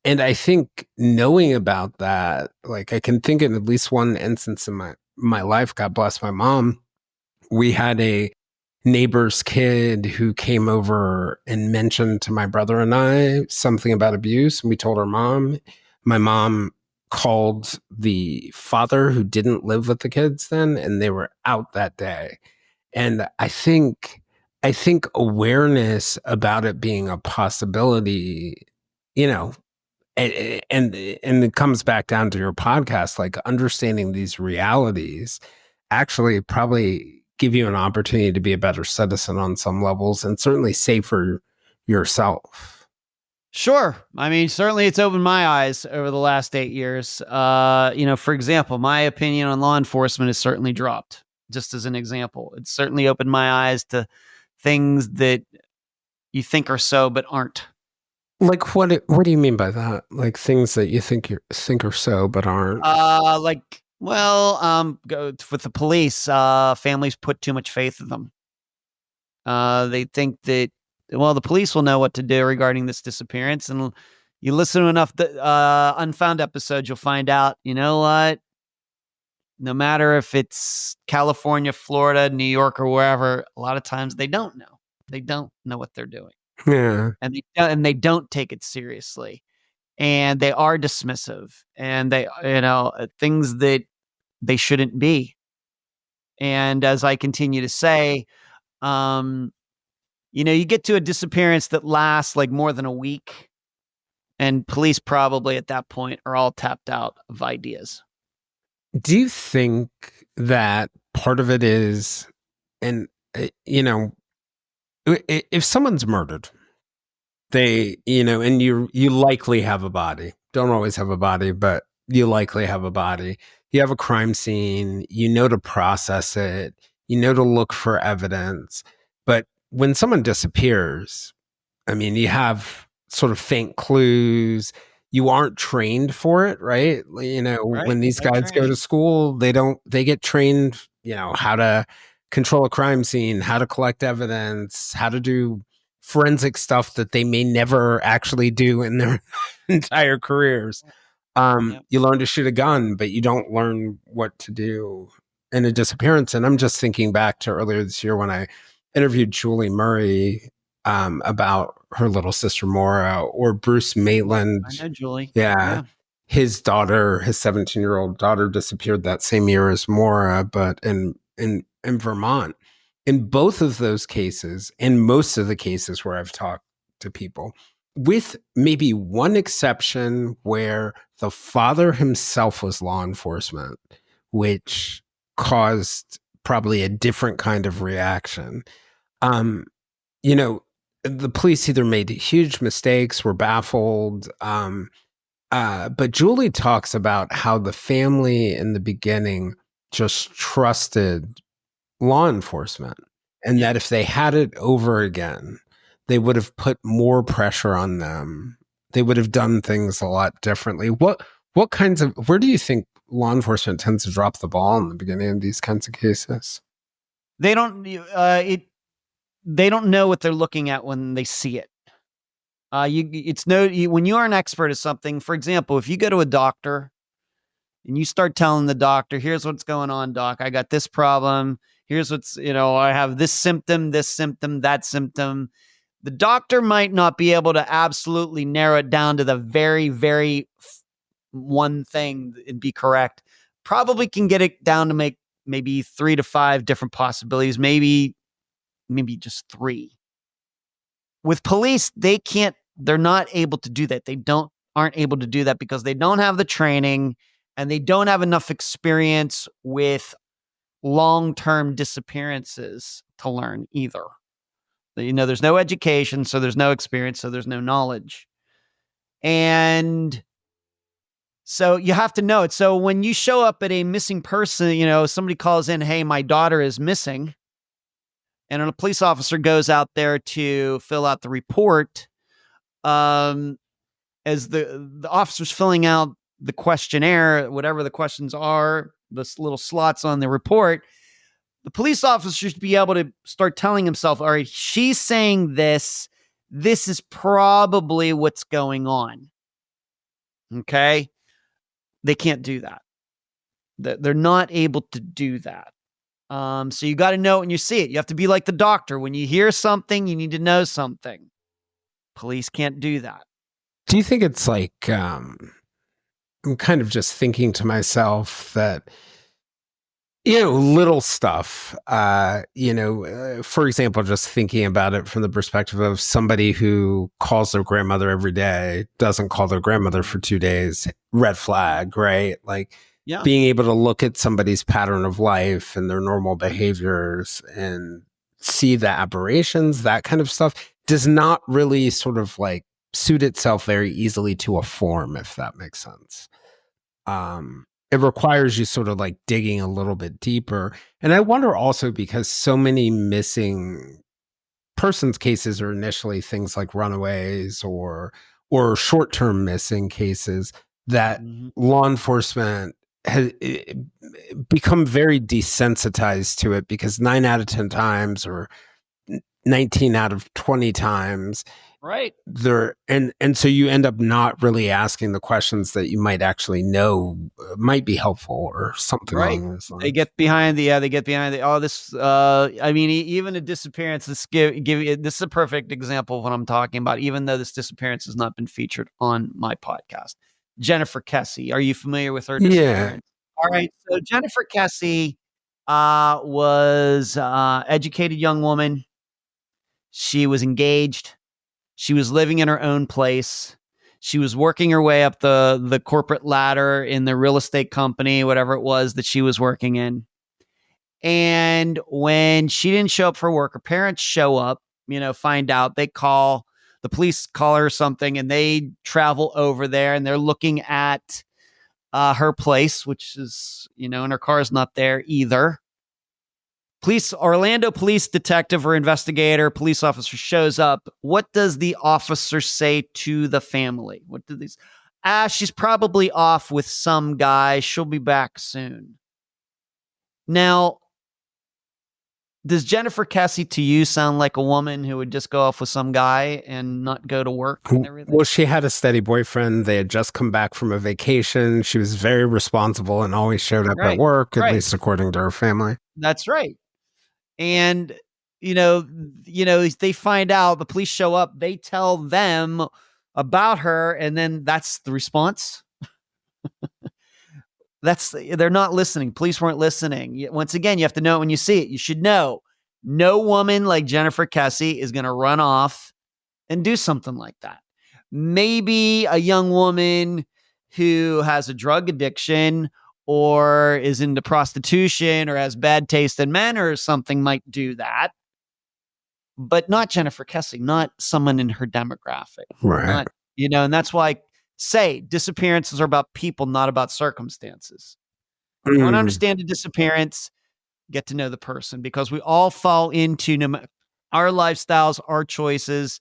I think knowing about that, like I can think of at least one instance in my life, God bless my mom, we had a neighbor's kid who came over and mentioned to my brother and I something about abuse. And we told our mom. My mom called the father who didn't live with the kids then, and they were out that day. And I think awareness about it being a possibility, and it comes back down to your podcast, like understanding these realities actually probably give you an opportunity to be a better citizen on some levels and certainly safer yourself. Sure. I mean, certainly it's opened my eyes over the last 8 years. For example, my opinion on law enforcement has certainly dropped, just as an example. It's certainly opened my eyes to things that you think are so, but aren't. Like what do you mean by that? Like things that you think are so, but aren't? Go with the police. Families put too much faith in them. They think that, the police will know what to do regarding this disappearance. And you listen to enough Unfound episodes, you'll find out, you know what? No matter if it's California, Florida, New York, or wherever, a lot of times they don't know. They don't know what they're doing. Yeah. And they don't take it seriously. And they are dismissive. And they, things that they shouldn't be. And as I continue to say, you get to a disappearance that lasts like more than a week, and police probably at that point are all tapped out of ideas. Do you think that part of it is, and if someone's murdered, they, and you likely have a body, don't always have a body, but you likely have a body. You have a crime scene, to process it, to look for evidence. But when someone disappears, I mean, you have sort of faint clues. You aren't trained for it, right? Right. When these guys go to school, they get trained, how to control a crime scene, how to collect evidence, how to do forensic stuff that they may never actually do in their entire careers. You learn to shoot a gun, but you don't learn what to do in a disappearance. And I'm just thinking back to earlier this year when I interviewed Julie Murray about her little sister Maura, or Bruce Maitland. I know Julie. Yeah. His daughter, his 17-year-old daughter, disappeared that same year as Maura, but in Vermont. In both of those cases, in most of the cases where I've talked to people, with maybe one exception where the father himself was law enforcement, which caused probably a different kind of reaction. The police either made huge mistakes, were baffled. But Julie talks about how the family in the beginning just trusted law enforcement, and that if they had it over again, they would have put more pressure on them they would have done things a lot differently. Where do you think law enforcement tends to drop the ball in the beginning of these kinds of cases? They don't know what they're looking at when they see it. When you are an expert at something, for example, if you go to a doctor and you start telling the doctor, here's what's going on, doc, I got this problem. Here's I have this symptom, that symptom. The doctor might not be able to absolutely narrow it down to the very, very one thing and be correct. Probably can get it down to make maybe 3 to 5 different possibilities, maybe just 3. With police, they're not able to do that. Aren't able to do that because they don't have the training and they don't have enough experience with long-term disappearances to learn either. There's no education, so there's no experience, so there's no knowledge. And so you have to know it. So when you show up at a missing person, somebody calls in, hey, my daughter is missing. And a police officer goes out there to fill out the report. As the officer's filling out the questionnaire, whatever the questions are, the little slots on the report, the police officer should be able to start telling himself, all right, she's saying this. This is probably what's going on. Okay? They can't do that. They're not able to do that. So you got to know it when you see it. You have to be like the doctor. When you hear something, you need to know something. Police can't do that. Do you think it's like, I'm kind of just thinking to myself that, little stuff, for example, just thinking about it from the perspective of somebody who calls their grandmother every day, doesn't call their grandmother for 2 days, red flag, right? Like, yeah. Being able to look at somebody's pattern of life and their normal behaviors and see the aberrations, that kind of stuff, does not really sort of like suit itself very easily to a form, if that makes sense. It requires you sort of like digging a little bit deeper. And I wonder also, because so many missing persons cases are initially things like runaways or short-term missing cases, that law enforcement has become very desensitized to it, because 9 out of 10 times or 19 out of 20 times, right, and so you end up not really asking the questions that you might actually know might be helpful or something. Right. They get behind the even a disappearance. This is a perfect example of what I'm talking about, even though this disappearance has not been featured on my podcast. Jennifer Kesse. Are you familiar with her disappearance? Yeah. All right. So Jennifer Kesse was educated young woman. She was engaged. She was living in her own place. She was working her way up the corporate ladder in the real estate company, whatever it was that she was working in. And when she didn't show up for work, her parents show up, find out, the police call her something, and they travel over there, and they're looking at her place, which is, and her car is not there either. Orlando police detective or investigator, police officer shows up. What does the officer say to the family? What do these? She's probably off with some guy. She'll be back soon. Now, does Jennifer Kesse to you sound like a woman who would just go off with some guy and not go to work and everything? Well, she had a steady boyfriend. They had just come back from a vacation. She was very responsible and always showed up at work, at least according to her family. That's right. And, they find out, the police show up, they tell them about her, and then that's the response. They're not listening. Police weren't listening. Once again, you have to know it when you see it. You should know. No woman like Jennifer Kesse is going to run off and do something like that. Maybe a young woman who has a drug addiction or is into prostitution or has bad taste in men or something might do that. But not Jennifer Kesse, not someone in her demographic. Right. Not, and that's why I say disappearances are about people, not about circumstances. You want to understand a disappearance, get to know the person, because we all fall into our lifestyles, our choices,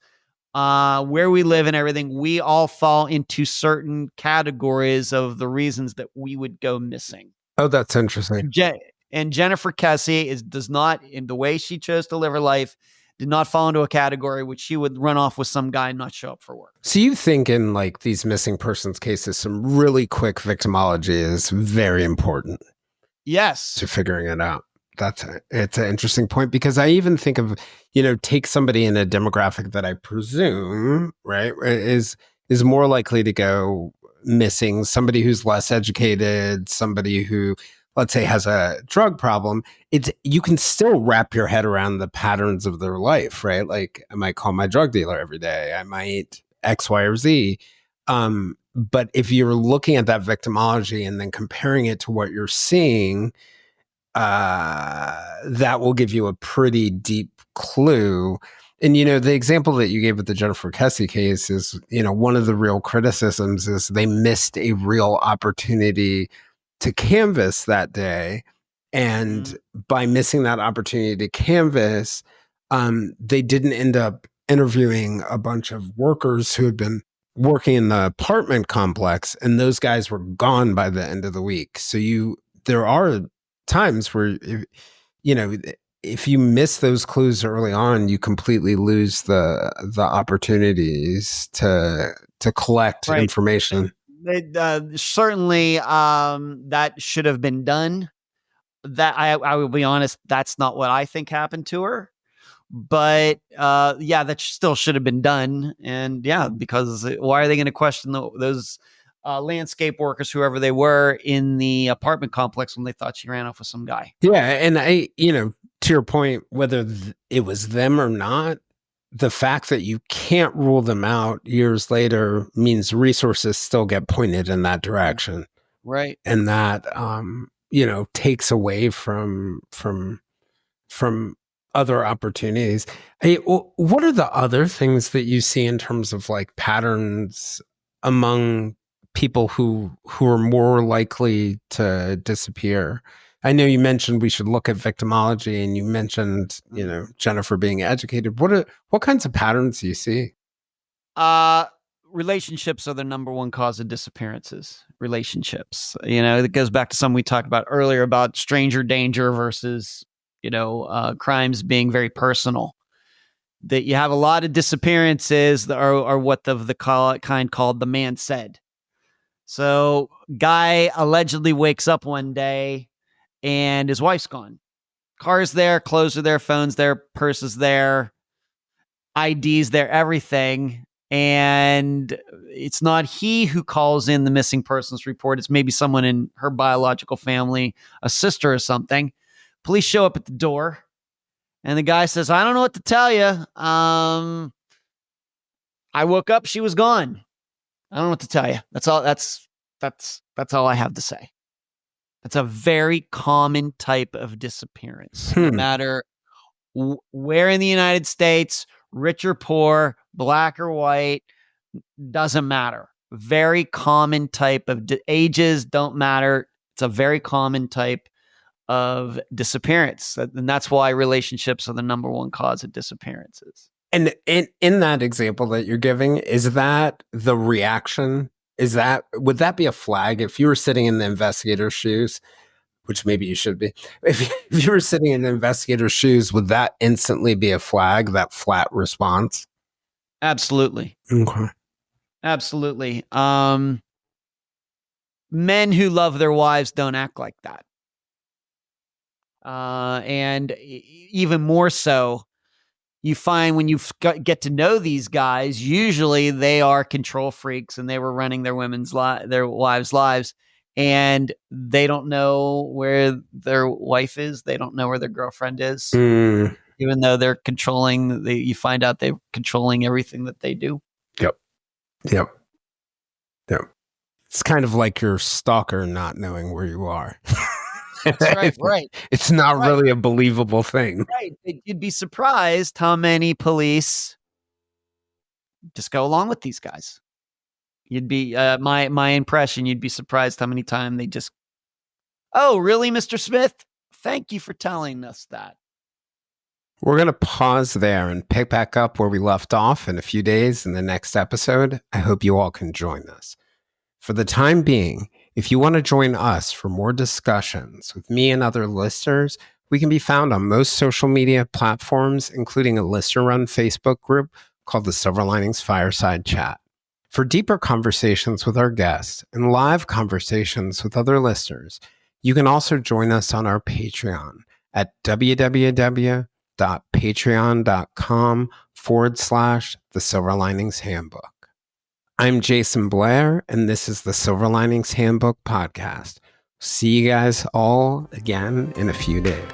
where we live and everything, we all fall into certain categories of the reasons that we would go missing. Oh, that's interesting. And Jennifer Kesse does not, in the way she chose to live her life, did not fall into a category which she would run off with some guy and not show up for work. So you think in like these missing persons cases, some really quick victimology is very important. Yes. To figuring it out. It's an interesting point, because I even think of, take somebody in a demographic that I presume, right, is more likely to go missing, somebody who's less educated, somebody who, let's say, has a drug problem. You can still wrap your head around the patterns of their life, right? Like, I might call my drug dealer every day. I might X, Y, or Z. But if you're looking at that victimology and then comparing it to what you're seeing, that will give you a pretty deep clue. And, the example that you gave with the Jennifer Kesse case is, one of the real criticisms is they missed a real opportunity to canvas that day. And by missing that opportunity to canvas, they didn't end up interviewing a bunch of workers who had been working in the apartment complex, and those guys were gone by the end of the week. So there are times where, if you miss those clues early on, you completely lose the opportunities to collect information. Certainly, that should have been done. That I will be honest, that's not what I think happened to her. But that still should have been done. And because why are they going to question those landscape workers, whoever they were, in the apartment complex when they thought she ran off with some guy? Yeah, and to your point, whether it was them or not, the fact that you can't rule them out years later means resources still get pointed in that direction. Right. And that, takes away from other opportunities. Hey, what are the other things that you see in terms of like patterns among people who are more likely to disappear? I know you mentioned we should look at victimology, and you mentioned, Jennifer being educated. What kinds of patterns do you see? Relationships are the number one cause of disappearances. Relationships. It goes back to something we talked about earlier about stranger danger versus, crimes being very personal. That you have a lot of disappearances that are what the kind called the man said. So guy allegedly wakes up one day and his wife's gone. Car's there, clothes are there, phone's there, purse is there, ID's there, everything. And it's not he who calls in the missing persons report. It's maybe someone in her biological family, a sister or something. Police show up at the door, and the guy says, "I don't know what to tell you. I woke up, she was gone. I don't know what to tell you." That's all. That's all I have to say. That's a very common type of disappearance. No matter where in the United States, rich or poor, black or white, doesn't matter. Very common type of ages don't matter. It's a very common type of disappearance. And that's why relationships are the number one cause of disappearances. And in that example that you're giving, is that the reaction? Would that be a flag if you were sitting in the investigator's shoes, which maybe you should be? If you were sitting in the investigator's shoes, would that instantly be a flag, that flat response? Absolutely. Okay. Absolutely. Men who love their wives don't act like that. And even more so, you find when you get to know these guys, usually they are control freaks and they were running their their wives' lives, and they don't know where their wife is. They don't know where their girlfriend is, even though they're controlling. You find out they're controlling everything that they do. Yep. It's kind of like your stalker not knowing where you are. That's right. It's not really a believable thing. Right. You'd be surprised how many police just go along with these guys. You'd be, my impression, you'd be surprised how many times they just, "Oh, really, Mr. Smith? Thank you for telling us that." We're going to pause there and pick back up where we left off in a few days in the next episode. I hope you all can join us. For the time being, if you want to join us for more discussions with me and other listeners, we can be found on most social media platforms, including a listener-run Facebook group called the Silver Linings Fireside Chat. For deeper conversations with our guests and live conversations with other listeners, you can also join us on our Patreon at www.patreon.com/The Silver Linings Handbook. I'm Jason Blair, and this is the Silver Linings Handbook podcast. See you guys all again in a few days.